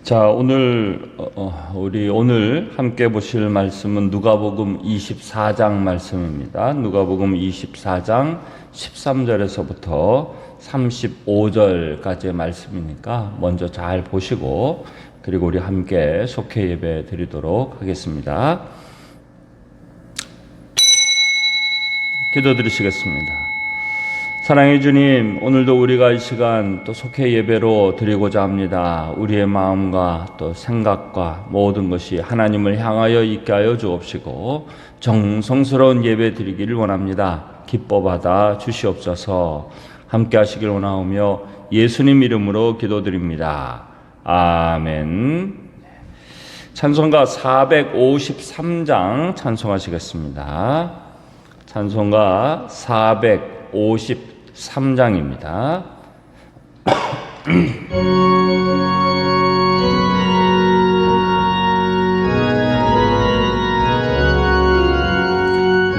자, 우리 오늘 함께 보실 말씀은 누가복음 24장 말씀입니다. 누가복음 24장 13절에서부터 35절까지의 말씀이니까 먼저 잘 보시고 그리고 우리 함께 속회 예배 드리도록 하겠습니다. 기도드리시겠습니다. 사랑해 주님, 오늘도 우리가 이 시간 또 속회 예배로 드리고자 합니다. 우리의 마음과 또 생각과 모든 것이 하나님을 향하여 있게 하여 주옵시고 정성스러운 예배 드리기를 원합니다. 기뻐 받아 주시옵소서. 함께 하시길 원하오며 예수님 이름으로 기도드립니다. 아멘. 찬송가 453장 찬송하시겠습니다. 찬송가 453장입니다.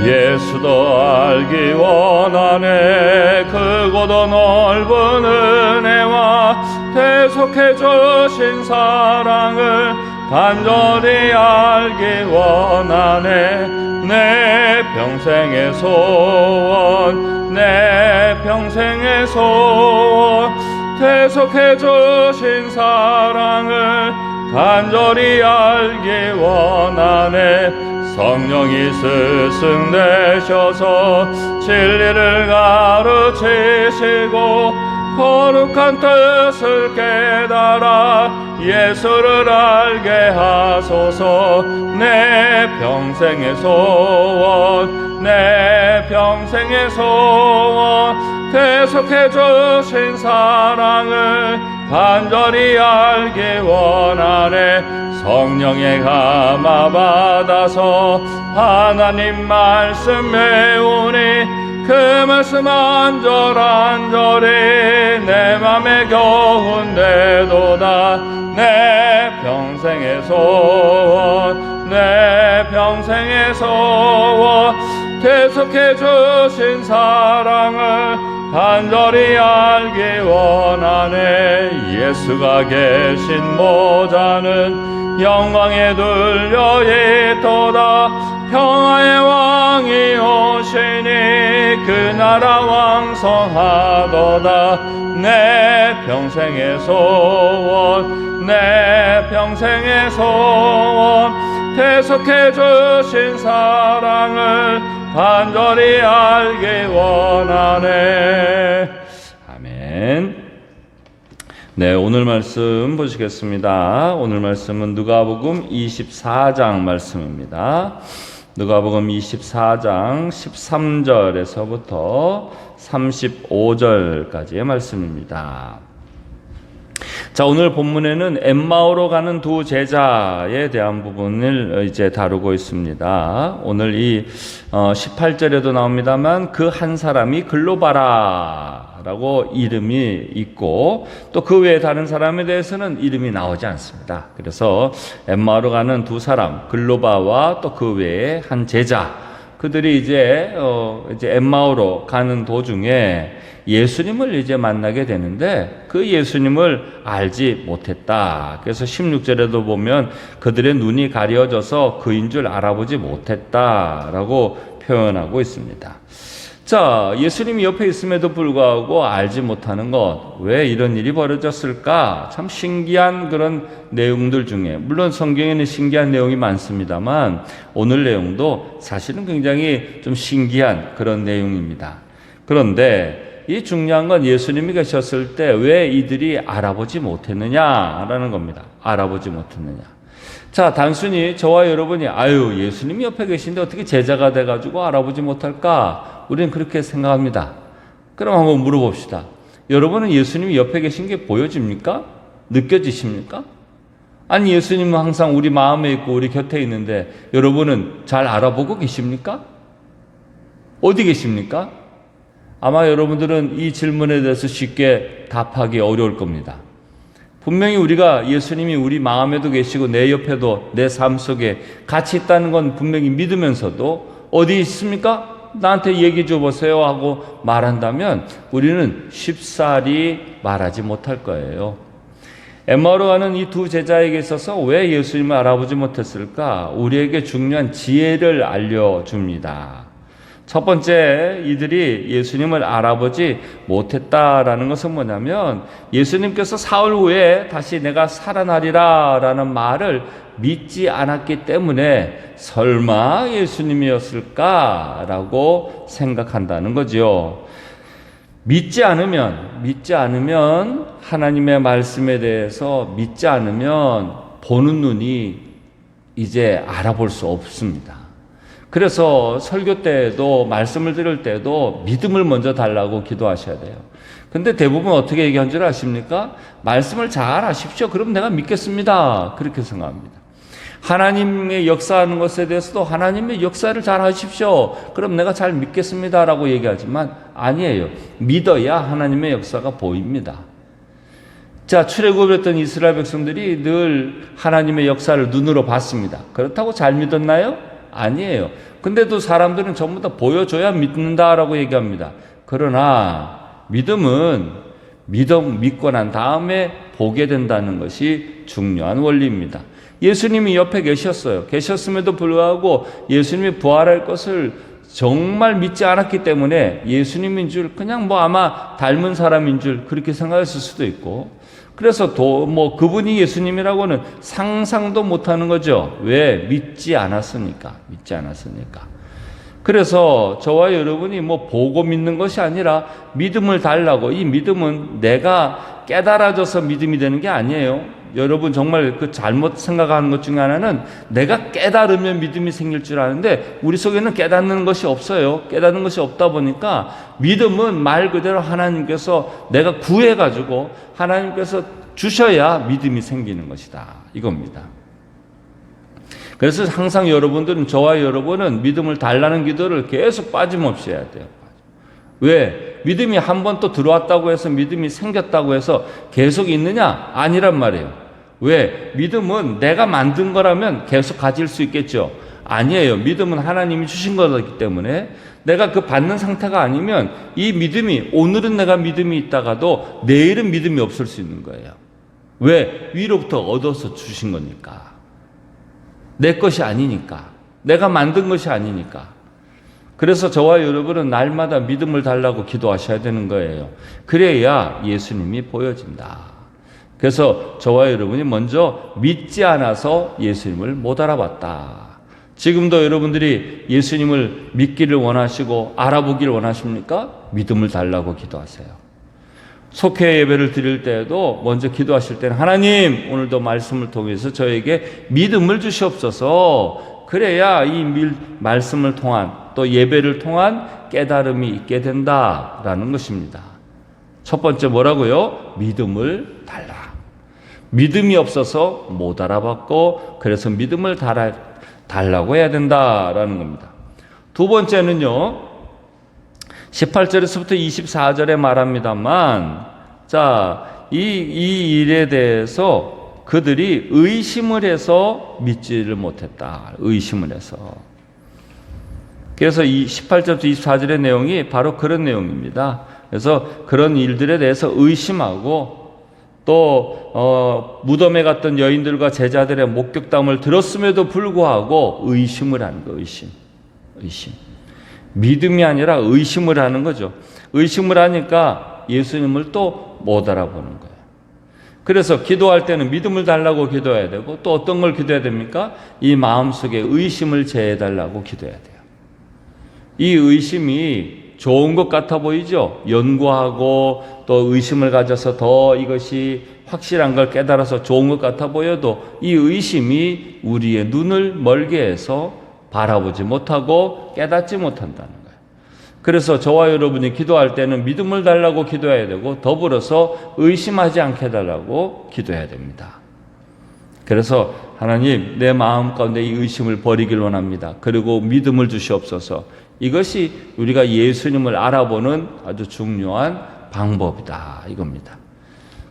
예수도 알기 원하네. 크고도 넓은 은혜와 대속해 주신 사랑을 간절히 알기 원하네. 내 평생의 소원, 내 평생의 소원, 대속해 주신 사랑을 간절히 알기 원하네. 성령이 스승되셔서 진리를 가르치시고 거룩한 뜻을 깨달아 예수를 알게 하소서. 내 평생의 소원, 내 평생의 소원, 대속해 주신 사랑을 간절히 알기 원하네. 성령의 감화 받아서 하나님 말씀 배우니 그 말씀 안절안절히 내 맘에 겨운데도다. 내 평생의 소원, 내 평생의 소원, 대속해 주신 사랑을 간절히 알기 원하네. 예수가 계신 모자는 영광에 들려 있도다. 평화의 왕이 오시니 그 나라 왕성하도다. 내 평생의 소원, 내 평생의 소원, 대속해 주신 사랑을 간절히 알기 원하네. 아멘. 네, 오늘 말씀 보시겠습니다. 오늘 말씀은 누가복음 24장 말씀입니다. 누가복음 24장 13절에서부터 35절까지의 말씀입니다. 자, 오늘 본문에는 엠마오로 가는 두 제자에 대한 부분을 이제 다루고 있습니다. 오늘 이 18절에도 나옵니다만 그 한 사람이 글로바라라고 이름이 있고 또 그 외에 다른 사람에 대해서는 이름이 나오지 않습니다. 그래서 엠마오로 가는 두 사람, 글로바와 또 그 외에 한 제자, 그들이 이제 엠마오로 가는 도중에 예수님을 이제 만나게 되는데 그 예수님을 알지 못했다. 그래서 16절에도 보면 그들의 눈이 가려져서 그인 줄 알아보지 못했다라고 표현하고 있습니다. 자, 예수님이 옆에 있음에도 불구하고 알지 못하는 것, 왜 이런 일이 벌어졌을까? 참 신기한 그런 내용들 중에, 물론 성경에는 신기한 내용이 많습니다만 오늘 내용도 사실은 굉장히 좀 신기한 그런 내용입니다. 그런데 이 중요한 건 예수님이 계셨을 때 왜 이들이 알아보지 못했느냐라는 겁니다. 알아보지 못했느냐. 자, 단순히 저와 여러분이 예수님이 옆에 계신데 어떻게 제자가 돼가지고 알아보지 못할까? 우리는 그렇게 생각합니다. 그럼 한번 물어봅시다. 여러분은 예수님이 옆에 계신 게 보여집니까? 느껴지십니까? 아니, 예수님은 항상 우리 마음에 있고 우리 곁에 있는데 여러분은 잘 알아보고 계십니까? 어디 계십니까? 아마 여러분들은 이 질문에 대해서 쉽게 답하기 어려울 겁니다. 분명히 우리가 예수님이 우리 마음에도 계시고 내 옆에도 내 삶 속에 같이 있다는 건 분명히 믿으면서도 어디 있습니까? 나한테 얘기해 줘 보세요 하고 말한다면 우리는 쉽사리 말하지 못할 거예요. 엠마오로 가는 이 두 제자에게 있어서 왜 예수님을 알아보지 못했을까? 우리에게 중요한 지혜를 알려줍니다. 첫 번째, 이들이 예수님을 알아보지 못했다라는 것은 뭐냐면, 예수님께서 사흘 후에 다시 내가 살아나리라 라는 말을 믿지 않았기 때문에 설마 예수님이었을까? 라고 생각한다는 거죠. 믿지 않으면 하나님의 말씀에 대해서 믿지 않으면 보는 눈이 이제 알아볼 수 없습니다. 그래서 설교 때에도 말씀을 들을 때도 믿음을 먼저 달라고 기도하셔야 돼요. 근데 대부분 어떻게 얘기한 줄 아십니까? 말씀을 잘 하십시오. 그럼 내가 믿겠습니다. 그렇게 생각합니다. 하나님의 역사하는 것에 대해서도 하나님의 역사를 잘 하십시오. 그럼 내가 잘 믿겠습니다. 라고 얘기하지만 아니에요. 믿어야 하나님의 역사가 보입니다. 자, 출애굽을 했던 이스라엘 백성들이 늘 하나님의 역사를 눈으로 봤습니다. 그렇다고 잘 믿었나요? 아니에요. 근데도 사람들은 전부 다 보여줘야 믿는다라고 얘기합니다. 그러나 믿음은 믿고 난 다음에 보게 된다는 것이 중요한 원리입니다. 예수님이 옆에 계셨어요. 계셨음에도 불구하고 예수님이 부활할 것을 정말 믿지 않았기 때문에 예수님인 줄 그냥 아마 닮은 사람인 줄 그렇게 생각했을 수도 있고, 그래서 그분이 예수님이라고는 상상도 못하는 거죠. 왜? 믿지 않았으니까. 그래서 저와 여러분이 보고 믿는 것이 아니라 믿음을 달라고, 이 믿음은 내가 깨달아져서 믿음이 되는 게 아니에요. 여러분 정말 그 잘못 생각하는 것 중에 하나는 내가 깨달으면 믿음이 생길 줄 아는데 우리 속에는 깨닫는 것이 없어요. 깨닫는 것이 없다 보니까 믿음은 말 그대로 하나님께서 내가 구해가지고 하나님께서 주셔야 믿음이 생기는 것이다. 이겁니다. 그래서 항상 여러분들은, 저와 여러분은 믿음을 달라는 기도를 계속 빠짐없이 해야 돼요. 왜? 믿음이 한 번 또 들어왔다고 해서 믿음이 생겼다고 해서 계속 있느냐? 아니란 말이에요. 왜? 믿음은 내가 만든 거라면 계속 가질 수 있겠죠. 아니에요. 믿음은 하나님이 주신 거기 때문에 내가 그 받는 상태가 아니면 이 믿음이, 오늘은 내가 믿음이 있다가도 내일은 믿음이 없을 수 있는 거예요. 왜? 위로부터 얻어서 주신 거니까. 내 것이 아니니까. 내가 만든 것이 아니니까. 그래서 저와 여러분은 날마다 믿음을 달라고 기도하셔야 되는 거예요. 그래야 예수님이 보여진다. 그래서 저와 여러분이 먼저 믿지 않아서 예수님을 못 알아봤다. 지금도 여러분들이 예수님을 믿기를 원하시고 알아보기를 원하십니까? 믿음을 달라고 기도하세요. 속회 예배를 드릴 때에도 먼저 기도하실 때는 하나님, 오늘도 말씀을 통해서 저에게 믿음을 주시옵소서. 그래야 이 말씀을 통한, 또 예배를 통한 깨달음이 있게 된다라는 것입니다. 첫 번째 뭐라고요? 믿음을 달라. 믿음이 없어서 못 알아봤고, 그래서 믿음을 달라고 해야 된다라는 겁니다. 두 번째는요, 18절에서부터 24절에 말합니다만, 자, 이 일에 대해서 그들이 의심을 해서 믿지를 못했다. 의심을 해서. 그래서 이 18절부터 24절의 내용이 바로 그런 내용입니다. 그래서 그런 일들에 대해서 의심하고, 또 무덤에 갔던 여인들과 제자들의 목격담을 들었음에도 불구하고 의심을 하는 거예요. 의심. 믿음이 아니라 의심을 하는 거죠. 의심을 하니까 예수님을 또 못 알아보는 거예요. 그래서 기도할 때는 믿음을 달라고 기도해야 되고, 또 어떤 걸 기도해야 됩니까? 이 마음속에 의심을 제해달라고 기도해야 돼요. 이 의심이 좋은 것 같아 보이죠? 연구하고 또 의심을 가져서 더 이것이 확실한 걸 깨달아서 좋은 것 같아 보여도 이 의심이 우리의 눈을 멀게 해서 바라보지 못하고 깨닫지 못한다는 거예요. 그래서 저와 여러분이 기도할 때는 믿음을 달라고 기도해야 되고, 더불어서 의심하지 않게 해달라고 기도해야 됩니다. 그래서 하나님, 내 마음 가운데 이 의심을 버리길 원합니다. 그리고 믿음을 주시옵소서. 이것이 우리가 예수님을 알아보는 아주 중요한 방법이다, 이겁니다.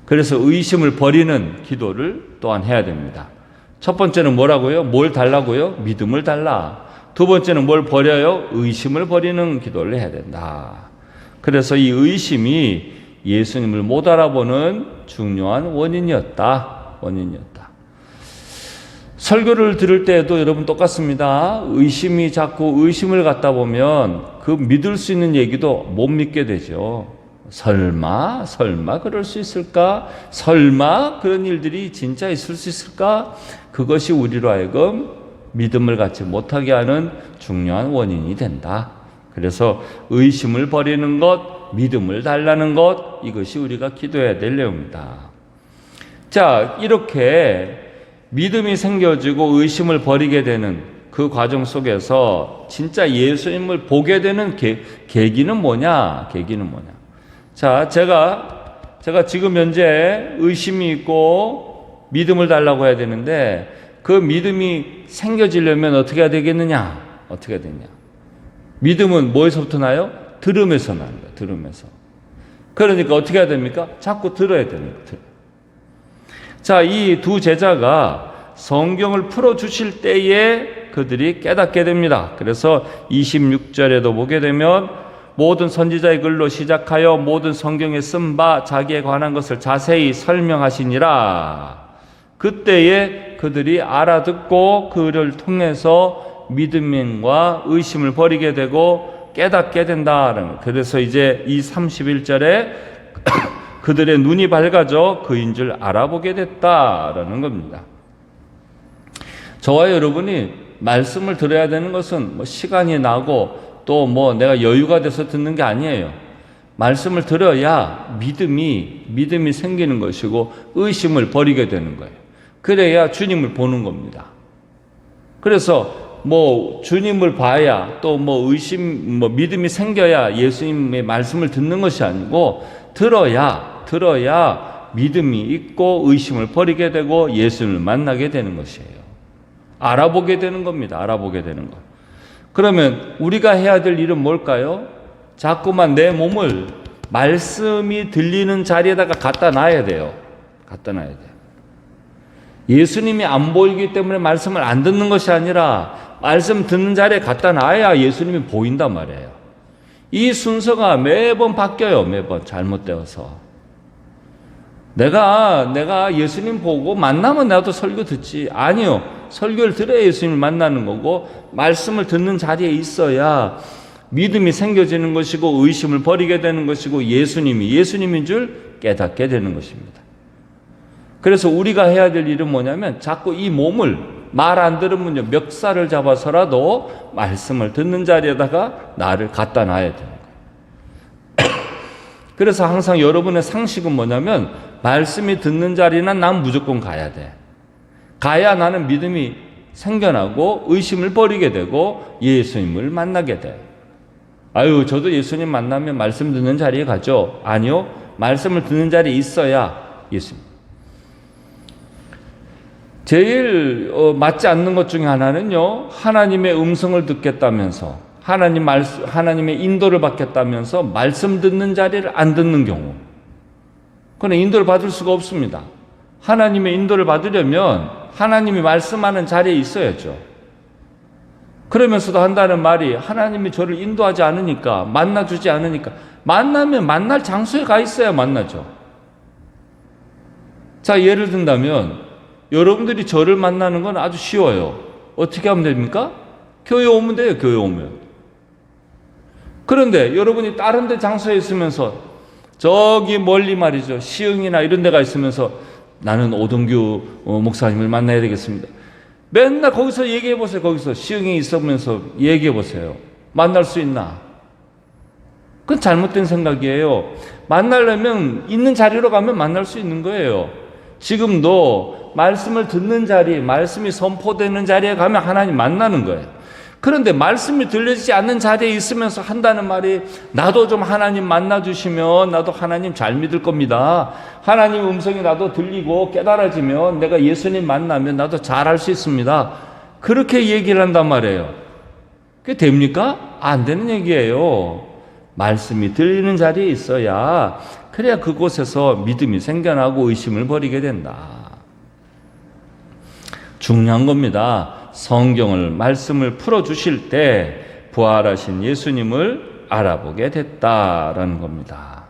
그래서 의심을 버리는 기도를 또한 해야 됩니다. 첫 번째는 뭐라고요? 뭘 달라고요? 믿음을 달라. 두 번째는 뭘 버려요? 의심을 버리는 기도를 해야 된다. 그래서 이 의심이 예수님을 못 알아보는 중요한 원인이었다. 설교를 들을 때에도 여러분 똑같습니다. 의심이 자꾸 의심을 갖다 보면 그 믿을 수 있는 얘기도 못 믿게 되죠. 설마 그럴 수 있을까? 설마 그런 일들이 진짜 있을 수 있을까? 그것이 우리로 하여금 믿음을 갖지 못하게 하는 중요한 원인이 된다. 그래서 의심을 버리는 것, 믿음을 달라는 것, 이것이 우리가 기도해야 될 내용입니다. 자, 이렇게 믿음이 생겨지고 의심을 버리게 되는 그 과정 속에서 진짜 예수님을 보게 되는 계기는 뭐냐? 자, 제가 지금 현재 의심이 있고 믿음을 달라고 해야 되는데 그 믿음이 생겨지려면 어떻게 해야 되겠느냐? 믿음은 뭐에서부터 나요? 들음에서 나는 거예요. 들음에서. 그러니까 어떻게 해야 됩니까? 자꾸 들어야 되는 거예요. 자, 이 두 제자가 성경을 풀어주실 때에 그들이 깨닫게 됩니다. 그래서 26절에도 보게 되면 모든 선지자의 글로 시작하여 모든 성경에 쓴 바 자기에 관한 것을 자세히 설명하시니라. 그때에 그들이 알아듣고 그를 통해서 믿음과 의심을 버리게 되고 깨닫게 된다는. 그래서 이제 이 31절에 그들의 눈이 밝아져 그인 줄 알아보게 됐다라는 겁니다. 저와 여러분이 말씀을 들어야 되는 것은 뭐 시간이 나고 또 뭐 내가 여유가 돼서 듣는 게 아니에요. 말씀을 들어야 믿음이 생기는 것이고 의심을 버리게 되는 거예요. 그래야 주님을 보는 겁니다. 그래서 뭐 주님을 봐야 또 뭐 믿음이 생겨야 예수님의 말씀을 듣는 것이 아니고 들어야 믿음이 있고 의심을 버리게 되고 예수님을 만나게 되는 것이에요. 알아보게 되는 겁니다. 알아보게 되는 것. 그러면 우리가 해야 될 일은 뭘까요? 자꾸만 내 몸을 말씀이 들리는 자리에다가 갖다 놔야 돼요. 예수님이 안 보이기 때문에 말씀을 안 듣는 것이 아니라 말씀 듣는 자리에 갖다 놔야 예수님이 보인단 말이에요. 이 순서가 매번 바뀌어요. 매번 잘못되어서. 내가 예수님 보고 만나면 나도 설교 듣지. 아니요. 설교를 들어야 예수님을 만나는 거고 말씀을 듣는 자리에 있어야 믿음이 생겨지는 것이고 의심을 버리게 되는 것이고 예수님인 줄 깨닫게 되는 것입니다. 그래서 우리가 해야 될 일은 뭐냐면 자꾸 이 몸을 말 안 들으면 멱살을 잡아서라도 말씀을 듣는 자리에다가 나를 갖다 놔야 되는 거예요. 그래서 항상 여러분의 상식은 뭐냐면 말씀이 듣는 자리는 난 무조건 가야 돼. 가야 나는 믿음이 생겨나고 의심을 버리게 되고 예수님을 만나게 돼. 아유, 저도 예수님 만나면 말씀 듣는 자리에 가죠. 아니요. 말씀을 듣는 자리에 있어야 예수님. 제일 맞지 않는 것 중에 하나는요, 하나님의 음성을 듣겠다면서 하나님의 인도를 받겠다면서 말씀 듣는 자리를 안 듣는 경우. 그러나 인도를 받을 수가 없습니다. 하나님의 인도를 받으려면 하나님이 말씀하는 자리에 있어야죠. 그러면서도 한다는 말이 하나님이 저를 인도하지 않으니까, 만나주지 않으니까, 만나면 만날 장소에 가 있어야 만나죠. 자, 예를 든다면 여러분들이 저를 만나는 건 아주 쉬워요. 어떻게 하면 됩니까? 교회 오면 돼요. 교회 오면. 그런데 여러분이 다른 데 장소에 있으면서 저기 멀리 말이죠. 시흥이나 이런 데가 있으면서 나는 오동규 목사님을 만나야 되겠습니다. 맨날 거기서 얘기해 보세요. 거기서 시흥에 있으면서 얘기해 보세요. 만날 수 있나? 그건 잘못된 생각이에요. 만나려면 있는 자리로 가면 만날 수 있는 거예요. 지금도 말씀을 듣는 자리, 말씀이 선포되는 자리에 가면 하나님 만나는 거예요. 그런데 말씀이 들려지지 않는 자리에 있으면서 한다는 말이 나도 좀 하나님 만나주시면 나도 하나님 잘 믿을 겁니다. 하나님 음성이 나도 들리고 깨달아지면 내가 예수님 만나면 나도 잘 할 수 있습니다. 그렇게 얘기를 한단 말이에요. 그게 됩니까? 안 되는 얘기예요. 말씀이 들리는 자리에 있어야 그래야 그곳에서 믿음이 생겨나고 의심을 버리게 된다. 중요한 겁니다. 성경을 말씀을 풀어주실 때 부활하신 예수님을 알아보게 됐다라는 겁니다.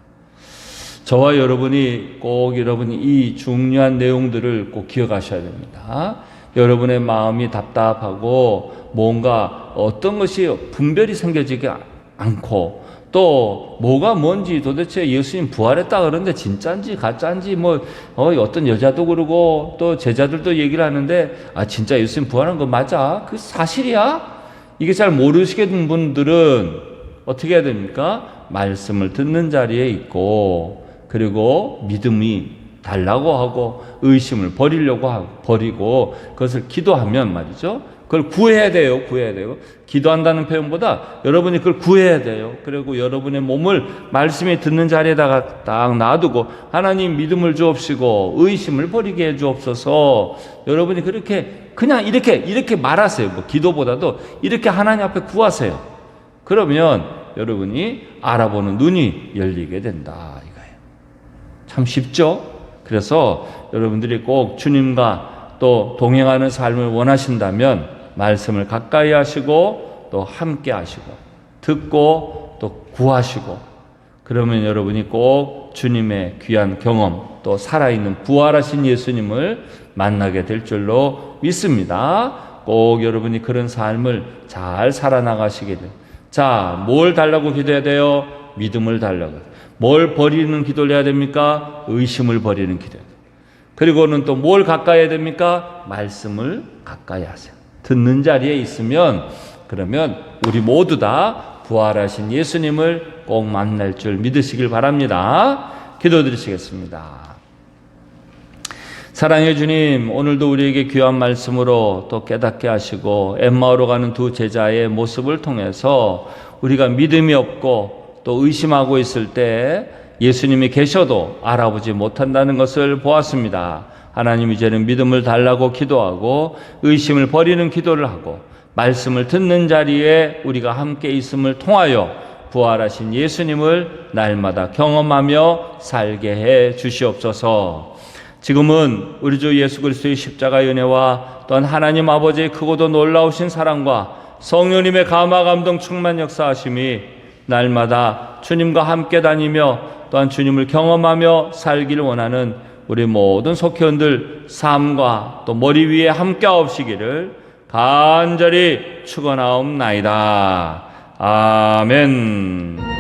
저와 여러분이 꼭 여러분이 이 중요한 내용들을 꼭 기억하셔야 됩니다. 여러분의 마음이 답답하고 뭔가 어떤 것이 분별이 생겨지지 않고 또 뭐가 뭔지 도대체 예수님 부활했다 그러는데 진짜인지 가짜인지 어떤 여자도 그러고 또 제자들도 얘기를 하는데 진짜 예수님 부활한 거 맞아? 그 사실이야? 이게 잘 모르시겠는 분들은 어떻게 해야 됩니까? 말씀을 듣는 자리에 있고 그리고 믿음이 달라고 하고 의심을 버리려고 하고 버리고 그것을 기도하면 말이죠. 그걸 구해야 돼요. 기도한다는 표현보다 여러분이 그걸 구해야 돼요. 그리고 여러분의 몸을 말씀이 듣는 자리에다가 딱 놔두고 하나님 믿음을 주옵시고 의심을 버리게 해 주옵소서. 여러분이 그렇게 그냥 이렇게 말하세요. 기도보다도 이렇게 하나님 앞에 구하세요. 그러면 여러분이 알아보는 눈이 열리게 된다 이거예요. 참 쉽죠? 그래서 여러분들이 꼭 주님과 또 동행하는 삶을 원하신다면 말씀을 가까이 하시고 또 함께 하시고 듣고 또 구하시고 그러면 여러분이 꼭 주님의 귀한 경험 또 살아있는 부활하신 예수님을 만나게 될 줄로 믿습니다. 꼭 여러분이 그런 삶을 잘 살아나가시게 돼요. 자, 뭘 달라고 기도해야 돼요? 믿음을 달라고. 뭘 버리는 기도를 해야 됩니까? 의심을 버리는 기도. 그리고는 또 뭘 가까이 해야 됩니까? 말씀을 가까이 하세요. 듣는 자리에 있으면 그러면 우리 모두 다 부활하신 예수님을 꼭 만날 줄 믿으시길 바랍니다. 기도드리시겠습니다. 사랑해 주님, 오늘도 우리에게 귀한 말씀으로 또 깨닫게 하시고 엠마오로 가는 두 제자의 모습을 통해서 우리가 믿음이 없고 또 의심하고 있을 때 예수님이 계셔도 알아보지 못한다는 것을 보았습니다. 하나님 이제는 믿음을 달라고 기도하고 의심을 버리는 기도를 하고 말씀을 듣는 자리에 우리가 함께 있음을 통하여 부활하신 예수님을 날마다 경험하며 살게 해 주시옵소서. 지금은 우리 주 예수 그리스도의 십자가 은혜와 또한 하나님 아버지의 크고도 놀라우신 사랑과 성령님의 감화 감동 충만 역사하심이 날마다 주님과 함께 다니며 또한 주님을 경험하며 살기를 원하는 우리 모든 속회원들 삶과 또 머리 위에 함께 하옵시기를 간절히 축원하옵나이다. 아멘.